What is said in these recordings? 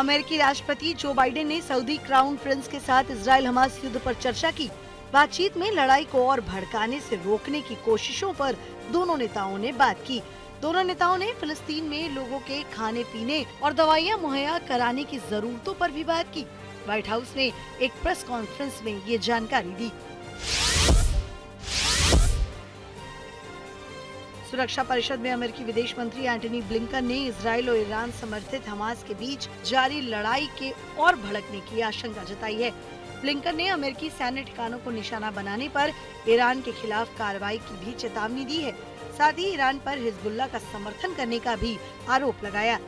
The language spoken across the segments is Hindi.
अमेरिकी राष्ट्रपति जो बाइडेन ने सऊदी क्राउन प्रिंस के साथ इजराइल हमास युद्ध पर चर्चा की। बातचीत में लड़ाई को और भड़काने से रोकने की कोशिशों पर दोनों नेताओं ने बात की। दोनों नेताओं ने फिलिस्तीन में लोगों के खाने पीने और दवाइयां मुहैया कराने की जरूरतों पर भी बात की। व्हाइट हाउस ने एक प्रेस कॉन्फ्रेंस में ये जानकारी दी। सुरक्षा परिषद में अमेरिकी विदेश मंत्री एंटनी ब्लिंकन ने इजराइल और ईरान समर्थित हमास के बीच जारी लड़ाई के और भड़कने की आशंका जताई है। ब्लिंकन ने अमेरिकी सैन्य ठिकानों को निशाना बनाने पर ईरान के खिलाफ कार्रवाई की भी चेतावनी दी है। साथ ही ईरान पर हिजबुल्लाह का समर्थन करने का भी आरोप लगाया।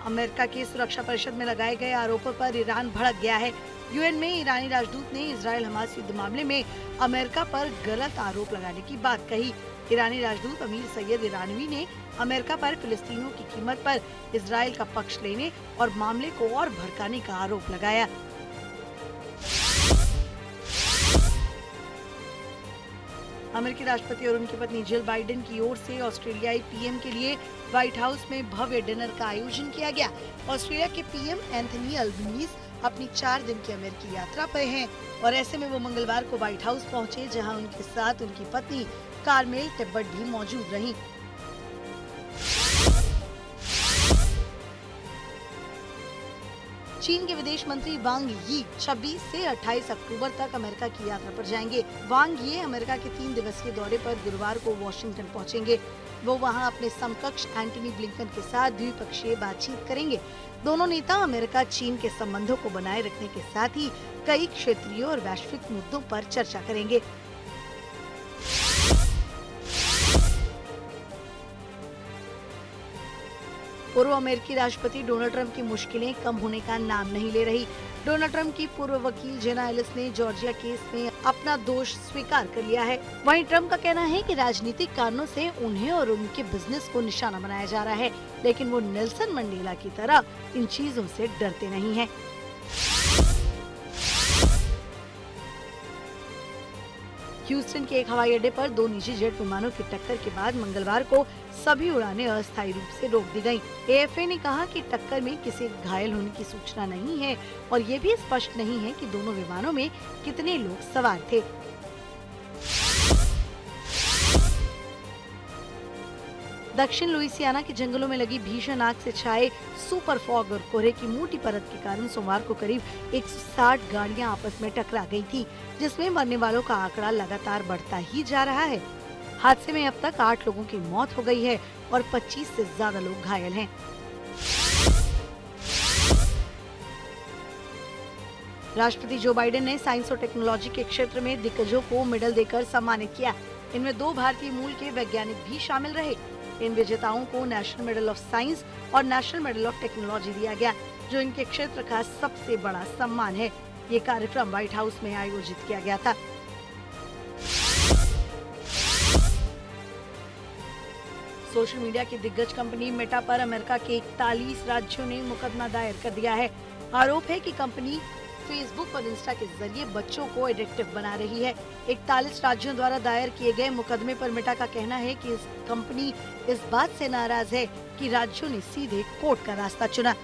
अमेरिका की सुरक्षा परिषद में लगाए गए आरोपों पर ईरान भड़क गया है। यूएन में ईरानी राजदूत ने इजराइल हमास युद्ध मामले में अमेरिका पर गलत आरोप लगाने की बात कही। ईरानी राजदूत अमीर सैयद ईरानवी ने अमेरिका पर फिलिस्तीनियों की कीमत पर इजराइल का पक्ष लेने और मामले को और भड़काने का आरोप लगाया। अमेरिकी राष्ट्रपति और उनकी पत्नी जिल बाइडेन की ओर से ऑस्ट्रेलियाई पीएम के लिए व्हाइट हाउस में भव्य डिनर का आयोजन किया गया। ऑस्ट्रेलिया के पीएम एंथनी अल्बनीज अपनी 4 दिन की अमेरिकी यात्रा पर हैं और ऐसे में वो मंगलवार को व्हाइट हाउस पहुंचे, जहां उनके साथ उनकी पत्नी कारमेल टिब्बट भी मौजूद रहीं। चीन के विदेश मंत्री वांग यी 26 से 28 अक्टूबर तक अमेरिका की यात्रा पर जाएंगे। वांग ये अमेरिका के 3 दिवसीय दौरे पर गुरुवार को वॉशिंगटन पहुंचेंगे। वो वहां अपने समकक्ष एंटनी ब्लिंकन के साथ द्विपक्षीय बातचीत करेंगे। दोनों नेता अमेरिका चीन के संबंधों को बनाए रखने के साथ ही कई क्षेत्रीय और वैश्विक मुद्दों पर चर्चा करेंगे। पूर्व अमेरिकी राष्ट्रपति डोनाल्ड ट्रंप की मुश्किलें कम होने का नाम नहीं ले रही। डोनाल्ड ट्रंप की पूर्व वकील जेना एलिस ने जॉर्जिया केस में अपना दोष स्वीकार कर लिया है। वहीं ट्रंप का कहना है कि राजनीतिक कारणों से उन्हें और उनके बिजनेस को निशाना बनाया जा रहा है, लेकिन वो नेल्सन मंडेला की तरह इन चीजों से डरते नहीं हैं। ह्यूस्टन के एक हवाई अड्डे पर 2 निजी जेट विमानों की टक्कर के बाद मंगलवार को सभी उड़ानें अस्थायी रूप से रोक दी गयी। एएफए ने कहा कि टक्कर में किसी घायल होने की सूचना नहीं है और ये भी स्पष्ट नहीं है कि दोनों विमानों में कितने लोग सवार थे। दक्षिण लुइसियाना के जंगलों में लगी भीषण आग से छाए सुपर फॉग और कोहरे की मोटी परत के कारण सोमवार को करीब 160 गाड़ियां आपस में टकरा गई थी, जिसमें मरने वालों का आंकड़ा लगातार बढ़ता ही जा रहा है। हादसे में अब तक 8 लोगों की मौत हो गई है और 25 से ज्यादा लोग घायल हैं। राष्ट्रपति जो बाइडेन ने साइंस और टेक्नोलॉजी के क्षेत्र में दिग्गजों को मेडल देकर सम्मानित किया। इनमें 2 भारतीय मूल के वैज्ञानिक भी शामिल रहे। इन विजेताओं को नेशनल मेडल ऑफ साइंस और नेशनल मेडल ऑफ टेक्नोलॉजी दिया गया, जो इनके क्षेत्र का सबसे बड़ा सम्मान है। ये कार्यक्रम व्हाइट हाउस में आयोजित किया गया था। सोशल मीडिया की दिग्गज कंपनी मेटा पर अमेरिका के 41 राज्यों ने मुकदमा दायर कर दिया है। आरोप है कि कंपनी फेसबुक और इंस्टा के जरिए बच्चों को एडिक्टिव बना रही है। 41 राज्यों द्वारा दायर किए गए मुकदमे पर मेटा का कहना है कि इस कंपनी इस बात से नाराज है कि राज्यों ने सीधे कोर्ट का रास्ता चुना।